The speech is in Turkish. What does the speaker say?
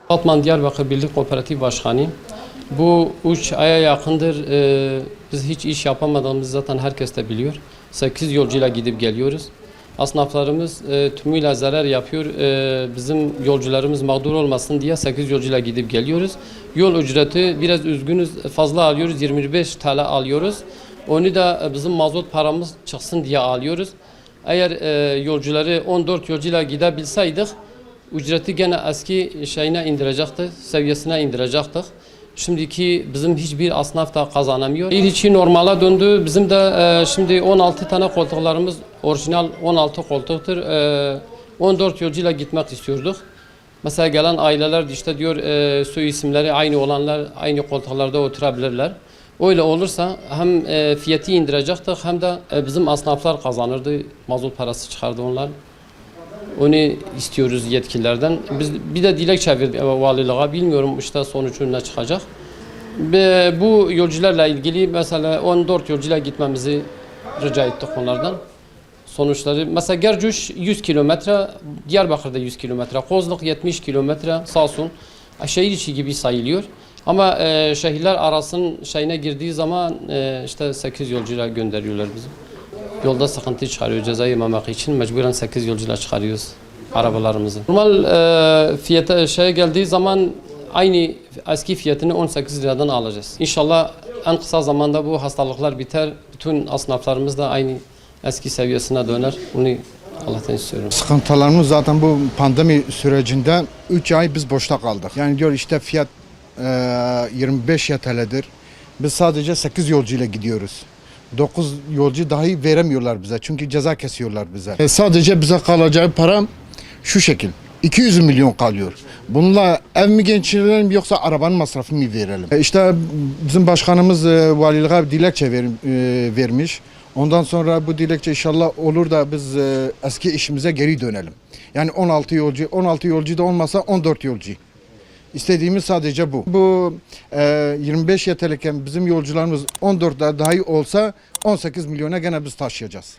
Batman Diyarbakır Birlik Kooperatif Başkanıyım. Bu 3 aya yakındır biz hiç iş yapamadığımızı zaten herkes de biliyor. 8 yolcuyla gidip geliyoruz. Esnaflarımız tümüyle zarar yapıyor. Bizim yolcularımız mağdur olmasın diye 8 yolcuyla gidip geliyoruz. Yol ücreti biraz üzgünüz, fazla alıyoruz, 25 TL alıyoruz. Onu da bizim mazot paramız çıksın diye alıyoruz. Eğer yolcuları 14 yolcuyla gidebilseydik ücreti gene eski şeyine indirecektik, seviyesine indirecektik. Şimdiki bizim hiçbir esnaf da kazanamıyor. İlçi normale döndü. Bizim de şimdi 16 tane koltuklarımız orijinal 16 koltuktur. 14 yolcuyla gitmek istiyorduk. Mesela gelen aileler işte diyor soy isimleri aynı olanlar aynı koltuklarda oturabilirler. Öyle olursa hem fiyatı indirecektik hem de bizim esnaflar kazanırdı. Mazot parası çıkardı onlar. Onu istiyoruz yetkililerden. Biz bir de dilekçe verdik valiliğe. Bilmiyorum işte sonucu ne çıkacak. Bu yolcularla ilgili mesela 14 yolcuyla gitmemizi rica ettik onlardan. Sonuçları mesela Gercuş 100 kilometre, Diyarbakır'da 100 kilometre, Kozluk 70 kilometre, Samsun şehir içi gibi sayılıyor. Ama şehirler arasının şeyine girdiği zaman işte 8 yolcuyla gönderiyorlar bizi. Yolda sıkıntı çıkarıyor ceza yememek için mecburen 8 yolcuyla çıkarıyoruz arabalarımızı. Normal fiyata geldiği zaman aynı eski fiyatını 18 liradan alacağız. İnşallah en kısa zamanda bu hastalıklar biter. Bütün esnaflarımız da aynı eski seviyesine döner. Bunu Allah'tan istiyorum. Sıkıntılarımız zaten bu pandemi sürecinde 3 ay biz boşta kaldık. Yani diyor işte fiyat 25 TL'dir. Biz sadece 8 yolcuyla gidiyoruz. 9 yolcu dahi veremiyorlar bize çünkü ceza kesiyorlar bize. Sadece bize kalacağı para şu şekil. 200 milyon kalıyor. Bununla ev mi geçirelim yoksa arabanın masrafını mı verelim? İşte bizim başkanımız valiliğe dilekçe vermiş. Ondan sonra bu dilekçe inşallah olur da biz eski işimize geri dönelim. Yani 16 yolcu da olmasa 14 yolcu. İstediğimiz sadece bu. Bu 25 YTL'ken bizim yolcularımız 14'ler dahi olsa 18 milyona gene biz taşıyacağız.